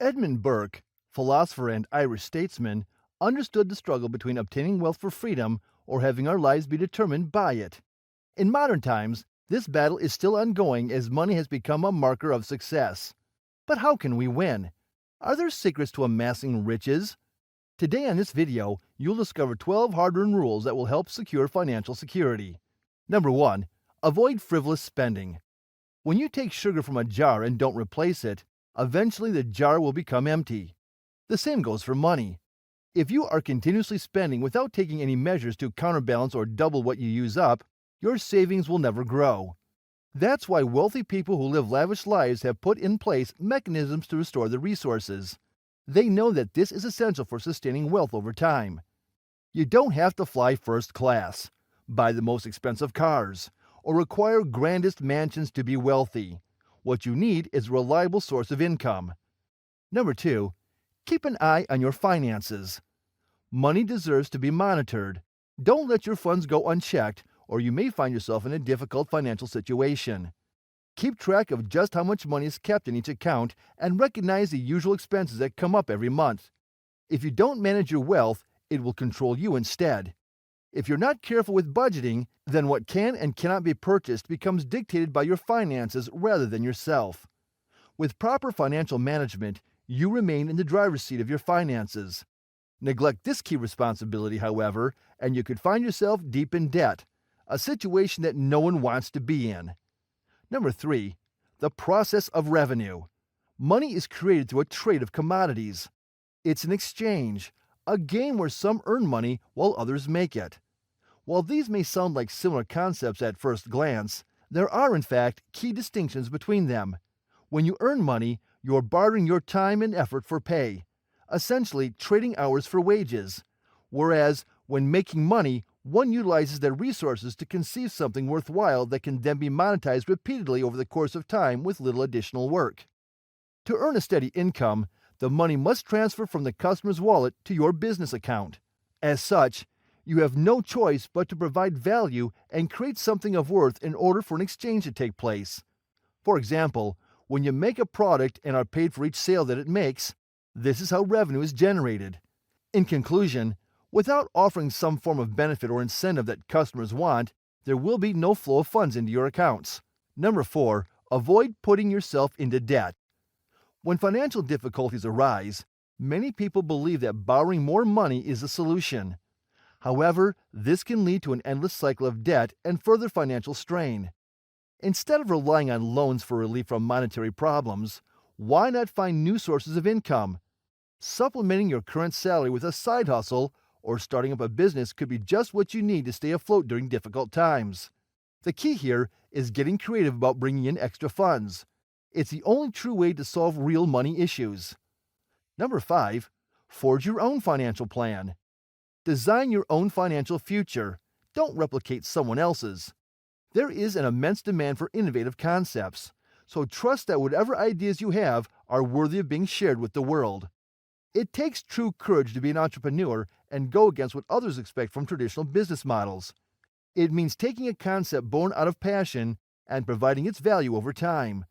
Edmund Burke, philosopher and Irish statesman, understood the struggle between obtaining wealth for freedom or having our lives be determined by it. In modern times, this battle is still ongoing as money has become a marker of success. But how can we win? Are there secrets to amassing riches? Today on this video, you'll discover 12 hard-earned rules that will help secure financial security. Number 1. Avoid frivolous spending. When you take sugar from a jar and don't replace it, eventually the jar will become empty. The same goes for money. If you are continuously spending without taking any measures to counterbalance or double what you use up, your savings will never grow. That's why wealthy people who live lavish lives have put in place mechanisms to restore the resources. They know that this is essential for sustaining wealth over time. You don't have to fly first class, buy the most expensive cars, or require grandest mansions to be wealthy. What you need is a reliable source of income. Number 2. Keep an eye on your finances. Money deserves to be monitored. Don't let your funds go unchecked, or you may find yourself in a difficult financial situation. Keep track of just how much money is kept in each account and recognize the usual expenses that come up every month. If you don't manage your wealth, it will control you instead. If you're not careful with budgeting, then what can and cannot be purchased becomes dictated by your finances rather than yourself. With proper financial management, you remain in the driver's seat of your finances. Neglect this key responsibility, however, and you could find yourself deep in debt, a situation that no one wants to be in. Number 3. The process of revenue. Money is created through a trade of commodities. It's an exchange, a game where some earn money while others make it. While these may sound like similar concepts at first glance, there are in fact key distinctions between them. When you earn money, you're bartering your time and effort for pay, essentially trading hours for wages. Whereas, when making money, one utilizes their resources to conceive something worthwhile that can then be monetized repeatedly over the course of time with little additional work. To earn a steady income, the money must transfer from the customer's wallet to your business account. As such, you have no choice but to provide value and create something of worth in order for an exchange to take place. For example, when you make a product and are paid for each sale that it makes, this is how revenue is generated. In conclusion, without offering some form of benefit or incentive that customers want, there will be no flow of funds into your accounts. Number 4. Avoid putting yourself into debt. When financial difficulties arise, many people believe that borrowing more money is the solution. However, this can lead to an endless cycle of debt and further financial strain. Instead of relying on loans for relief from monetary problems, why not find new sources of income? Supplementing your current salary with a side hustle or starting up a business could be just what you need to stay afloat during difficult times. The key here is getting creative about bringing in extra funds. It's the only true way to solve real money issues. Number 5. Forge your own financial plan. Design your own financial future. Don't replicate someone else's. There is an immense demand for innovative concepts, so trust that whatever ideas you have are worthy of being shared with the world. It takes true courage to be an entrepreneur and go against what others expect from traditional business models. It means taking a concept born out of passion and providing its value over time.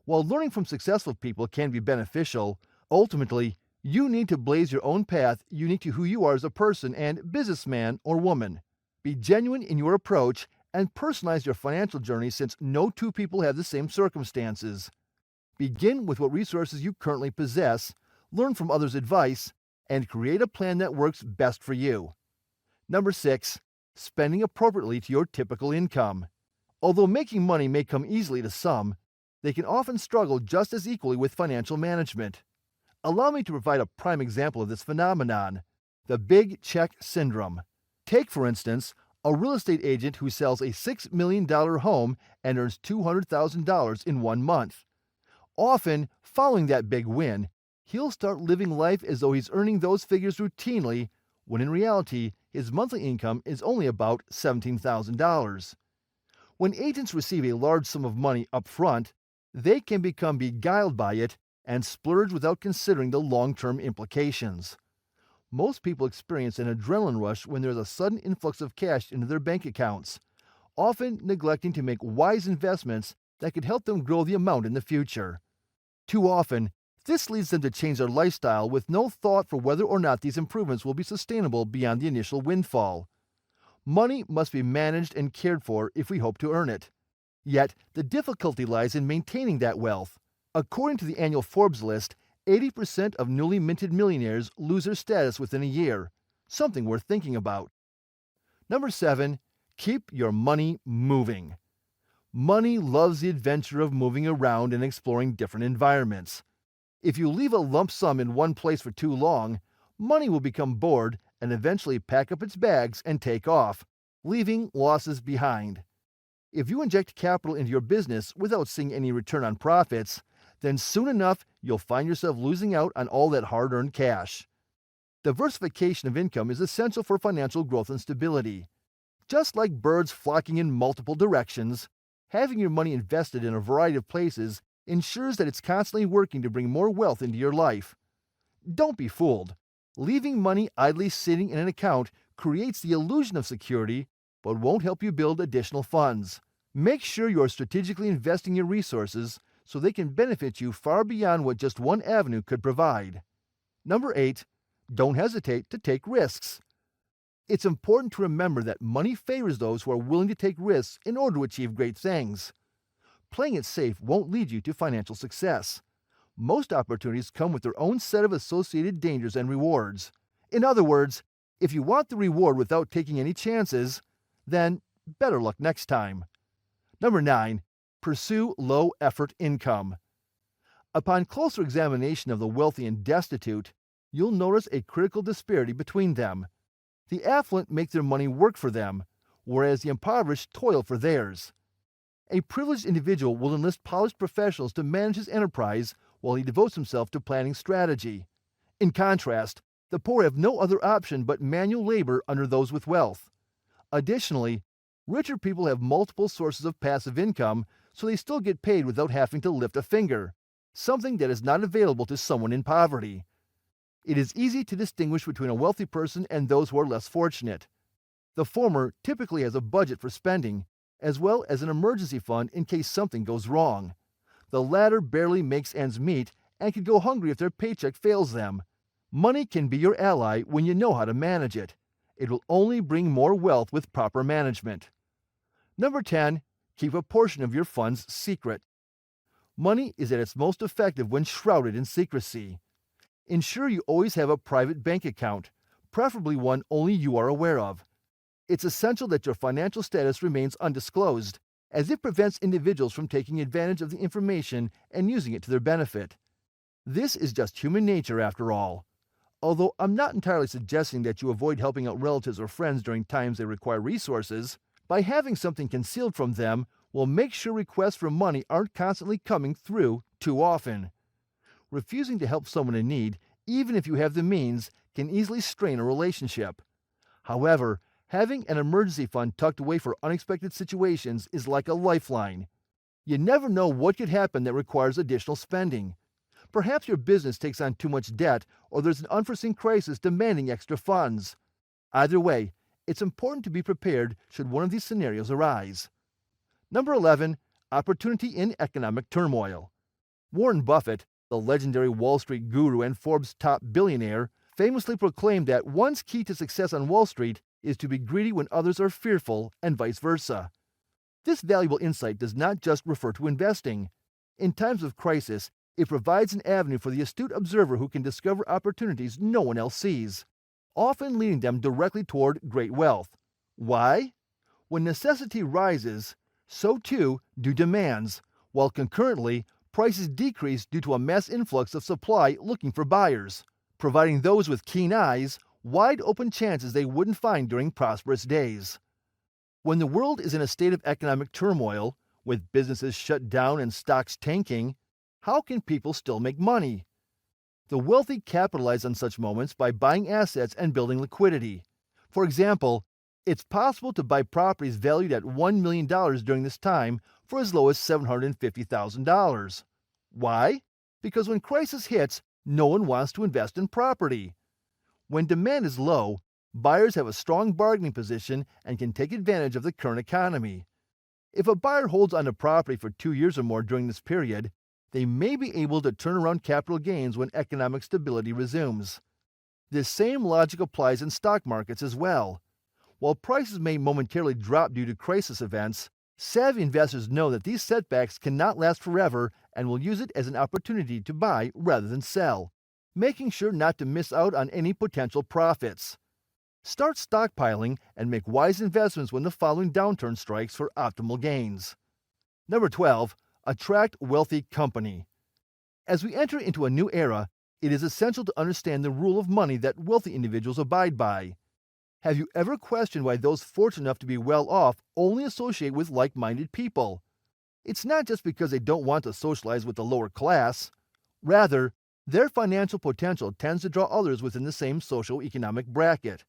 While learning from successful people can be beneficial, ultimately, you need to blaze your own path unique to who you are as a person and businessman or woman. Be genuine in your approach and personalize your financial journey since no two people have the same circumstances. Begin with what resources you currently possess, learn from others' advice, and create a plan that works best for you. Number 6. Spending appropriately to your typical income. Although making money may come easily to some, they can often struggle just as equally with financial management. Allow me to provide a prime example of this phenomenon, the big check syndrome. Take, for instance, a real estate agent who sells a $6 million home and earns $200,000 in 1 month. Often, following that big win, he'll start living life as though he's earning those figures routinely, when in reality, his monthly income is only about $17,000. When agents receive a large sum of money up front, they can become beguiled by it and splurge without considering the long-term implications. Most people experience an adrenaline rush when there's a sudden influx of cash into their bank accounts, often neglecting to make wise investments that could help them grow the amount in the future. Too often, This leads them to change their lifestyle with no thought for whether or not these improvements will be sustainable beyond the initial windfall. Money must be managed and cared for if we hope to earn it. Yet, the difficulty lies in maintaining that wealth. According to the annual Forbes list, 80% of newly minted millionaires lose their status within a year, something worth thinking about. Number 7, keep your money moving. Money loves the adventure of moving around and exploring different environments. If you leave a lump sum in one place for too long, money will become bored and eventually pack up its bags and take off, leaving losses behind. If you inject capital into your business without seeing any return on profits, then soon enough you'll find yourself losing out on all that hard-earned cash. Diversification of income is essential for financial growth and stability. Just like birds flocking in multiple directions, having your money invested in a variety of places ensures that it's constantly working to bring more wealth into your life. Don't be fooled. Leaving money idly sitting in an account creates the illusion of security, but won't help you build additional funds. Make sure you are strategically investing your resources so they can benefit you far beyond what just one avenue could provide. Number 8, don't hesitate to take risks. It's important to remember that money favors those who are willing to take risks in order to achieve great things. Playing it safe won't lead you to financial success. Most opportunities come with their own set of associated dangers and rewards. In other words, if you want the reward without taking any chances, then better luck next time. Number 9, pursue low-effort income. Upon closer examination of the wealthy and destitute, you'll notice a critical disparity between them. The affluent make their money work for them, whereas the impoverished toil for theirs. A privileged individual will enlist polished professionals to manage his enterprise while he devotes himself to planning strategy. In contrast, the poor have no other option but manual labor under those with wealth. Additionally, richer people have multiple sources of passive income, so they still get paid without having to lift a finger, something that is not available to someone in poverty. It is easy to distinguish between a wealthy person and those who are less fortunate. The former typically has a budget for spending, as well as an emergency fund in case something goes wrong. The latter barely makes ends meet and could go hungry if their paycheck fails them. Money can be your ally when you know how to manage it. It will only bring more wealth with proper management. Number 10, keep a portion of your funds secret. Money is at its most effective when shrouded in secrecy. Ensure you always have a private bank account, preferably one only you are aware of. It's essential that your financial status remains undisclosed, as it prevents individuals from taking advantage of the information and using it to their benefit. This is just human nature after all. Although I'm not entirely suggesting that you avoid helping out relatives or friends during times they require resources, by having something concealed from them will make sure requests for money aren't constantly coming through too often. Refusing to help someone in need, even if you have the means, can easily strain a relationship. However, having an emergency fund tucked away for unexpected situations is like a lifeline. You never know what could happen that requires additional spending. Perhaps your business takes on too much debt, or there's an unforeseen crisis demanding extra funds. Either way, it's important to be prepared should one of these scenarios arise. Number 11, opportunity in economic turmoil. Warren Buffett, the legendary Wall Street guru and Forbes top billionaire, famously proclaimed that one's key to success on Wall Street is to be greedy when others are fearful, and vice versa. This valuable insight does not just refer to investing. In times of crisis, it provides an avenue for the astute observer who can discover opportunities no one else sees, often leading them directly toward great wealth. Why? When necessity rises, so too do demands, while concurrently, prices decrease due to a mass influx of supply looking for buyers, providing those with keen eyes wide open chances they wouldn't find during prosperous days. When the world is in a state of economic turmoil, with businesses shut down and stocks tanking, how can people still make money? The wealthy capitalize on such moments by buying assets and building liquidity. For example, it's possible to buy properties valued at $1 million during this time for as low as $750,000. Why? Because when crisis hits, no one wants to invest in property. When demand is low, buyers have a strong bargaining position and can take advantage of the current economy. If a buyer holds onto property for 2 years or more during this period, They may be able to turn around capital gains when economic stability resumes. This same logic applies in stock markets as well. While prices may momentarily drop due to crisis events, savvy investors know that these setbacks cannot last forever and will use it as an opportunity to buy rather than sell, making sure not to miss out on any potential profits. Start stockpiling and make wise investments when the following downturn strikes for optimal gains. Number 12. Attract wealthy company. As we enter into a new era, it is essential to understand the rule of money that wealthy individuals abide by. Have you ever questioned why those fortunate enough to be well off only associate with like-minded people? It's not just because they don't want to socialize with the lower class. Rather, their financial potential tends to draw others within the same socio-economic bracket.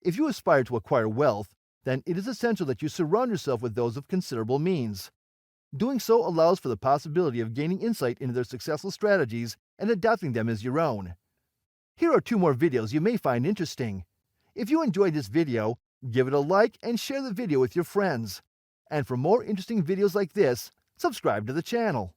If you aspire to acquire wealth, then it is essential that you surround yourself with those of considerable means. Doing so allows for the possibility of gaining insight into their successful strategies and adopting them as your own. Here are 2 more videos you may find interesting. If you enjoyed this video, give it a like and share the video with your friends. And for more interesting videos like this, subscribe to the channel.